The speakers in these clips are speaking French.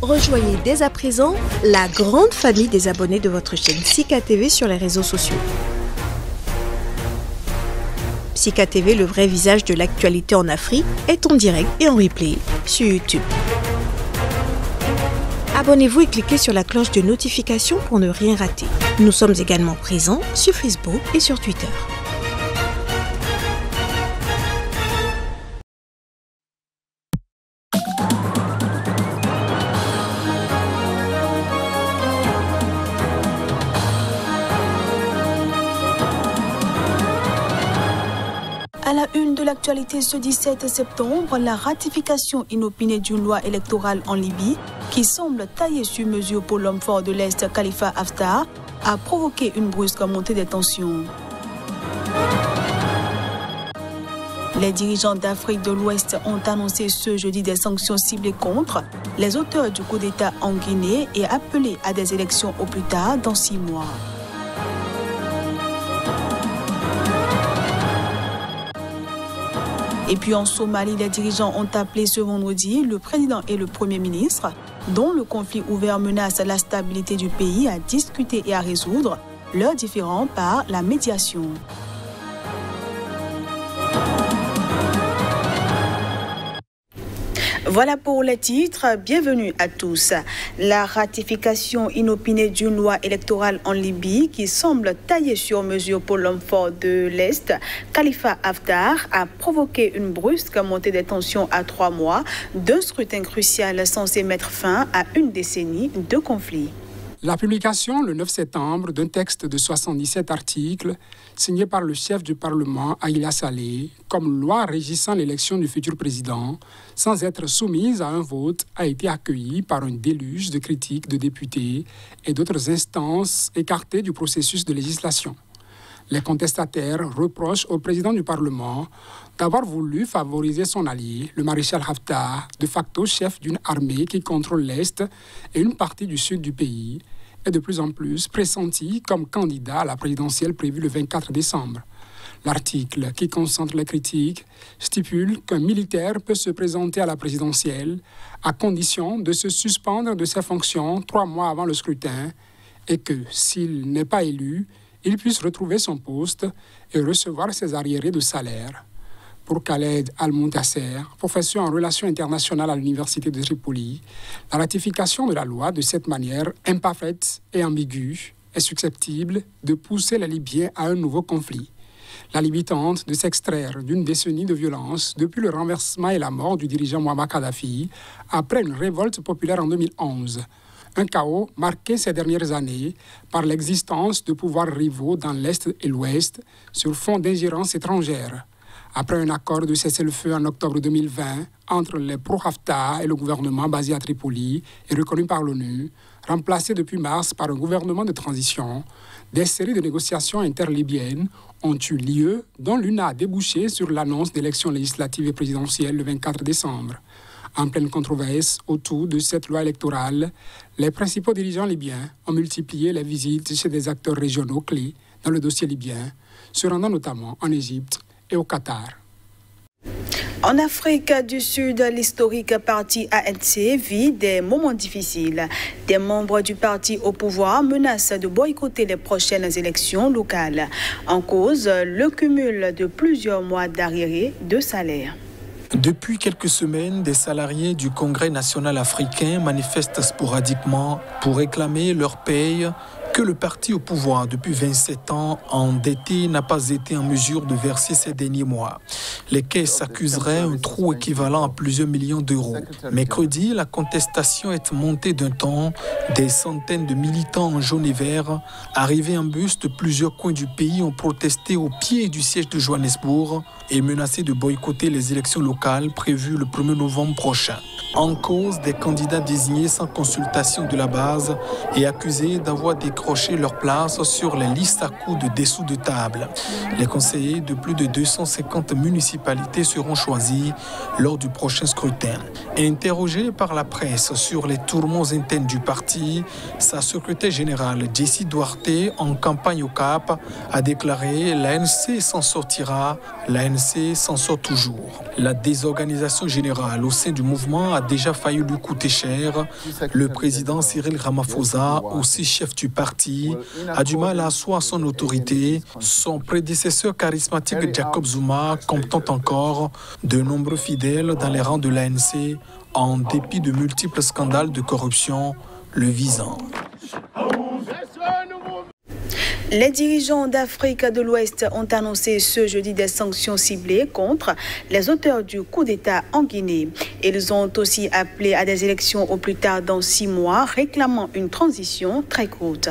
Rejoignez dès à présent la grande famille des abonnés de votre chaîne Sika TV sur les réseaux sociaux. Sika TV, le vrai visage de l'actualité en Afrique, est en direct et en replay sur YouTube. Abonnez-vous et cliquez sur la cloche de notification pour ne rien rater. Nous sommes également présents sur Facebook et sur Twitter. À la une de l'actualité ce 17 septembre, la ratification inopinée d'une loi électorale en Libye qui semble taillée sur mesure pour l'homme fort de l'Est, Khalifa Haftar, a provoqué une brusque montée des tensions. Les dirigeants d'Afrique de l'Ouest ont annoncé ce jeudi des sanctions ciblées contre les auteurs du coup d'État en Guinée et appelé à des élections au plus tard dans 6 mois. Et puis en Somalie, les dirigeants ont appelé ce vendredi le président et le premier ministre, dont le conflit ouvert menace la stabilité du pays, à discuter et à résoudre leurs différends par la médiation. Voilà pour les titres. Bienvenue à tous. La ratification inopinée d'une loi électorale en Libye qui semble taillée sur mesure pour l'homme fort de l'Est, Khalifa Haftar, a provoqué une brusque montée des tensions à 3 mois d'un scrutin crucial censé mettre fin à une décennie de conflit. La publication le 9 septembre d'un texte de 77 articles signé par le chef du Parlement, Aïla Saleh, comme loi régissant l'élection du futur président, sans être soumise à un vote, a été accueillie par un déluge de critiques de députés et d'autres instances écartées du processus de législation. Les contestataires reprochent au président du Parlement d'avoir voulu favoriser son allié, le maréchal Haftar, de facto chef d'une armée qui contrôle l'Est et une partie du sud du pays, est de plus en plus pressenti comme candidat à la présidentielle prévue le 24 décembre. L'article, qui concentre les critiques, stipule qu'un militaire peut se présenter à la présidentielle à condition de se suspendre de ses fonctions 3 mois avant le scrutin et que, s'il n'est pas élu, il puisse retrouver son poste et recevoir ses arriérés de salaire. Pour Khaled Al-Muntasser, professeur en relations internationales à l'université de Tripoli, la ratification de la loi de cette manière imparfaite et ambiguë est susceptible de pousser les Libyens à un nouveau conflit. La Libye tente de s'extraire d'une décennie de violence depuis le renversement et la mort du dirigeant Muammar Kadhafi après une révolte populaire en 2011. Un chaos marqué ces dernières années par l'existence de pouvoirs rivaux dans l'Est et l'Ouest sur fond d'ingérence étrangère. Après un accord de cessez-le-feu en octobre 2020 entre les pro-Haftar et le gouvernement basé à Tripoli et reconnu par l'ONU, remplacé depuis mars par un gouvernement de transition, des séries de négociations interlibyennes ont eu lieu, dont l'une a débouché sur l'annonce d'élections législatives et présidentielles le 24 décembre. En pleine controverse autour de cette loi électorale, les principaux dirigeants libyens ont multiplié les visites chez des acteurs régionaux clés dans le dossier libyen, se rendant notamment en Égypte et au Qatar. En Afrique du Sud, l'historique parti ANC vit des moments difficiles. Des membres du parti au pouvoir menacent de boycotter les prochaines élections locales. En cause, le cumul de plusieurs mois d'arriérés de salaire. Depuis quelques semaines, des salariés du Congrès national africain manifestent sporadiquement pour réclamer leur paye que le parti au pouvoir depuis 27 ans endetté n'a pas été en mesure de verser ces derniers mois. Les caisses accuseraient un trou équivalent à plusieurs millions d'euros. Mercredi, la contestation est montée d'un ton. Des centaines de militants en jaune et vert, arrivés en bus de plusieurs coins du pays, ont protesté au pied du siège de Johannesburg et menacé de boycotter les élections locales prévues le 1er novembre prochain. En cause, des candidats désignés sans consultation de la base et accusés d'avoir décroché décrocher leur place sur les listes à coups de dessous de table. Les conseillers de plus de 250 municipalités seront choisis lors du prochain scrutin. Interrogée par la presse sur les tourments internes du parti, sa secrétaire générale Jessie Duarte, en campagne au Cap, a déclaré « L'ANC s'en sortira, l'ANC s'en sort toujours ». La désorganisation générale au sein du mouvement a déjà failli lui coûter cher. Le président Cyril Ramaphosa, aussi chef du parti, a du mal à asseoir son autorité. Son prédécesseur charismatique Jacob Zuma comptant encore de nombreux fidèles dans les rangs de l'ANC en dépit de multiples scandales de corruption le visant. Les dirigeants d'Afrique de l'Ouest ont annoncé ce jeudi des sanctions ciblées contre les auteurs du coup d'État en Guinée. Ils ont aussi appelé à des élections au plus tard dans 6 mois, réclamant une transition très courte.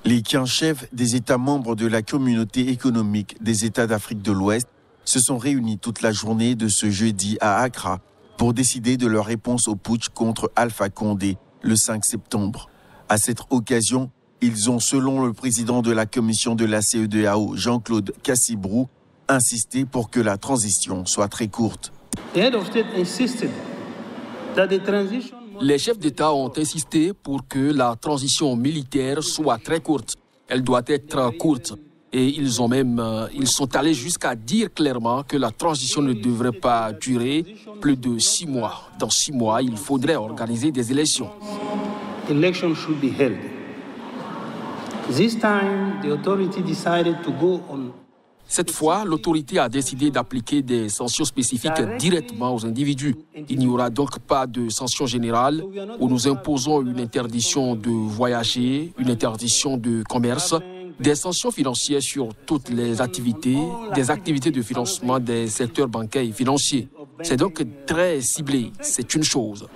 Les 15 chefs des États membres de la communauté économique des États d'Afrique de l'Ouest se sont réunis toute la journée de ce jeudi à Accra pour décider de leur réponse au putsch contre Alpha Condé le 5 septembre. À cette occasion, ils ont, selon le président de la commission de la CEDEAO, Jean-Claude Cassibrou, insisté pour que la transition soit très courte. Les chefs d'État ont insisté pour que la transition militaire soit très courte. Elle doit être courte. Et ils sont allés jusqu'à dire clairement que la transition ne devrait pas durer plus de 6 mois. Dans 6 mois, il faudrait organiser des élections. Cette fois, l'autorité a décidé d'appliquer des sanctions spécifiques directement aux individus. Il n'y aura donc pas de sanctions générales où nous imposons une interdiction de voyager, une interdiction de commerce, des sanctions financières sur toutes les activités, des activités de financement des secteurs bancaires et financiers. C'est donc très ciblé, c'est une chose.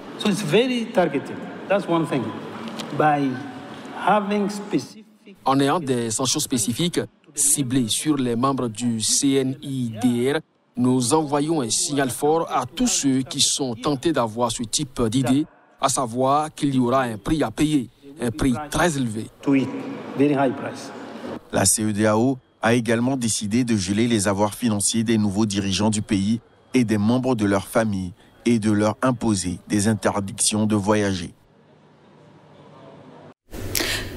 En ayant des sanctions spécifiques ciblées sur les membres du CNIDR, nous envoyons un signal fort à tous ceux qui sont tentés d'avoir ce type d'idée, à savoir qu'il y aura un prix à payer, un prix très élevé. La CEDEAO a également décidé de geler les avoirs financiers des nouveaux dirigeants du pays et des membres de leur famille et de leur imposer des interdictions de voyager.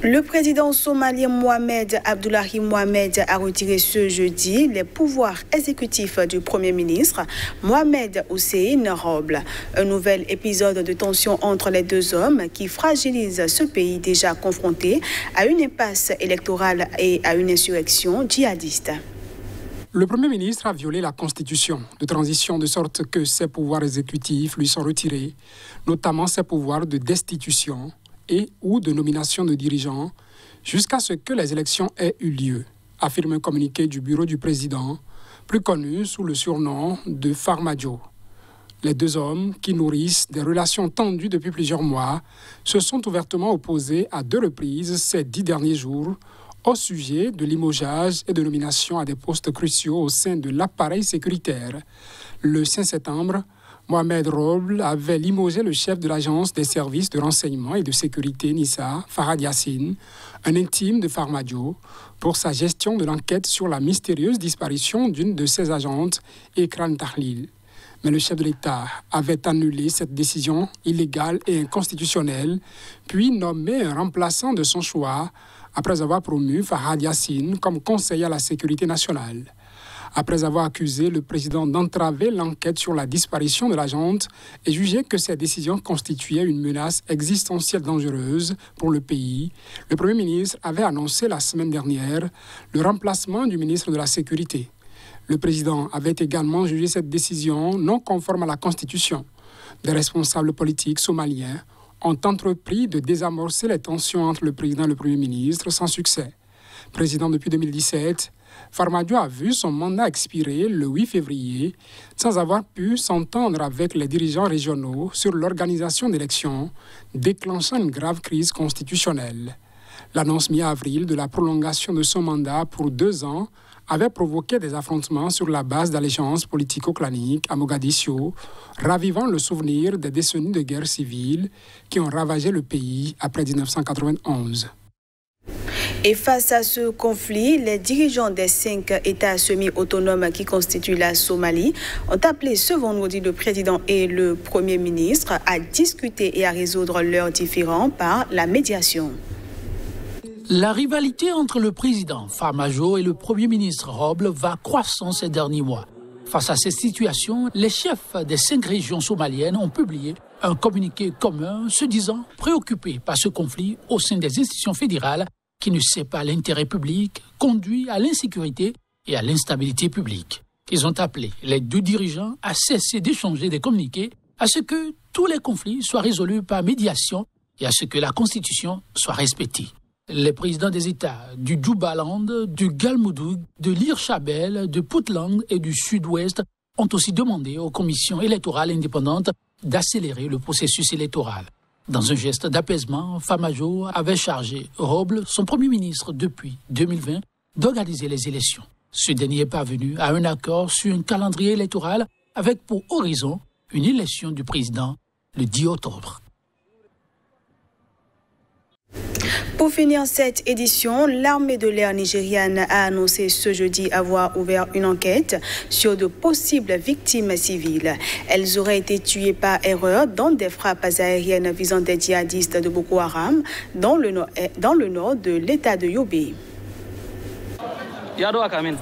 Le président somalien Mohamed Abdullahi Mohamed a retiré ce jeudi les pouvoirs exécutifs du Premier ministre Mohamed Hussein Roble. Un nouvel épisode de tension entre les deux hommes qui fragilise ce pays déjà confronté à une impasse électorale et à une insurrection djihadiste. Le Premier ministre a violé la Constitution de transition de sorte que ses pouvoirs exécutifs lui sont retirés, notamment ses pouvoirs de destitution et ou de nomination de dirigeants jusqu'à ce que les élections aient eu lieu, affirme un communiqué du bureau du président, plus connu sous le surnom de Farmajo. Les deux hommes, qui nourrissent des relations tendues depuis plusieurs mois, se sont ouvertement opposés à 2 reprises ces 10 derniers jours au sujet de limogeage et de nomination à des postes cruciaux au sein de l'appareil sécuritaire. Le 5 septembre, Mohamed Roble avait limogé le chef de l'agence des services de renseignement et de sécurité NISA, Fahad Yassine, un intime de Farmajo, pour sa gestion de l'enquête sur la mystérieuse disparition d'une de ses agentes, Ekran Tahlil. Mais le chef de l'État avait annulé cette décision illégale et inconstitutionnelle, puis nommé un remplaçant de son choix, après avoir promu Fahad Yassine comme conseiller à la sécurité nationale. Après avoir accusé le président d'entraver l'enquête sur la disparition de l'agente et jugé que cette décision constituait une menace existentielle dangereuse pour le pays, le Premier ministre avait annoncé la semaine dernière le remplacement du ministre de la Sécurité. Le président avait également jugé cette décision non conforme à la Constitution. Des responsables politiques somaliens ont entrepris de désamorcer les tensions entre le président et le Premier ministre sans succès. Président depuis 2017, Farmajo a vu son mandat expirer le 8 février sans avoir pu s'entendre avec les dirigeants régionaux sur l'organisation d'élections, déclenchant une grave crise constitutionnelle. L'annonce mi-avril de la prolongation de son mandat pour 2 ans avait provoqué des affrontements sur la base d'allégeances politico-claniques à Mogadiscio, ravivant le souvenir des décennies de guerre civile qui ont ravagé le pays après 1991. Et face à ce conflit, les dirigeants des 5 États semi-autonomes qui constituent la Somalie ont appelé ce vendredi le président et le Premier ministre à discuter et à résoudre leurs différends par la médiation. La rivalité entre le président Farmajo et le Premier ministre Roble va croissant ces derniers mois. Face à cette situation, les chefs des 5 régions somaliennes ont publié un communiqué commun se disant préoccupés par ce conflit au sein des institutions fédérales qui ne sait pas l'intérêt public, conduit à l'insécurité et à l'instabilité publique. Ils ont appelé les 2 dirigeants à cesser d'échanger des communiqués, à ce que tous les conflits soient résolus par médiation et à ce que la Constitution soit respectée. Les présidents des États du Jubaland, du Galmudug, de l'Hirshabelle, de Puntland et du Sud-Ouest ont aussi demandé aux commissions électorales indépendantes d'accélérer le processus électoral. Dans un geste d'apaisement, Farmajo avait chargé Roble, son Premier ministre depuis 2020, d'organiser les élections. Ce dernier est parvenu à un accord sur un calendrier électoral avec pour horizon une élection du président le 10 octobre. Pour finir cette édition, l'armée de l'air nigériane a annoncé ce jeudi avoir ouvert une enquête sur de possibles victimes civiles. Elles auraient été tuées par erreur dans des frappes aériennes visant des djihadistes de Boko Haram dans le nord de l'État de Yobe.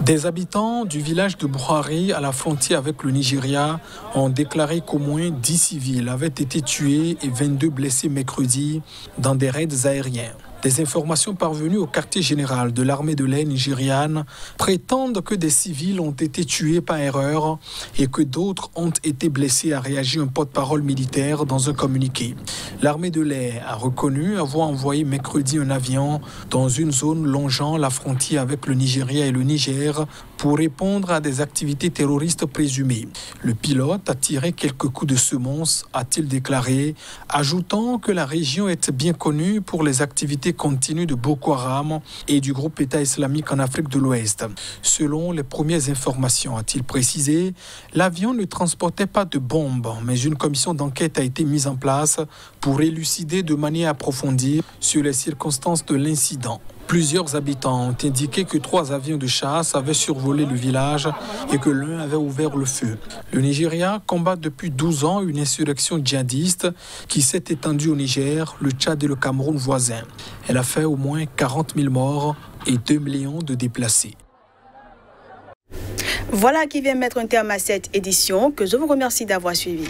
Des habitants du village de Buhari à la frontière avec le Nigeria ont déclaré qu'au moins 10 civils avaient été tués et 22 blessés mercredi dans des raids aériens. Des informations parvenues au quartier général de l'armée de l'air nigériane prétendent que des civils ont été tués par erreur et que d'autres ont été blessés, a réagi un porte-parole militaire dans un communiqué. L'armée de l'air a reconnu avoir envoyé mercredi un avion dans une zone longeant la frontière avec le Nigeria et le Niger pour répondre à des activités terroristes présumées. Le pilote a tiré quelques coups de semonce, a-t-il déclaré, ajoutant que la région est bien connue pour les activités continues de Boko Haram et du groupe État islamique en Afrique de l'Ouest. Selon les premières informations, a-t-il précisé, l'avion ne transportait pas de bombes, mais une commission d'enquête a été mise en place pour élucider de manière approfondie sur les circonstances de l'incident. Plusieurs habitants ont indiqué que 3 avions de chasse avaient survolé le village et que l'un avait ouvert le feu. Le Nigeria combat depuis 12 ans une insurrection djihadiste qui s'est étendue au Niger, le Tchad et le Cameroun voisins. Elle a fait au moins 40 000 morts et 2 millions de déplacés. Voilà qui vient mettre un terme à cette édition que je vous remercie d'avoir suivi.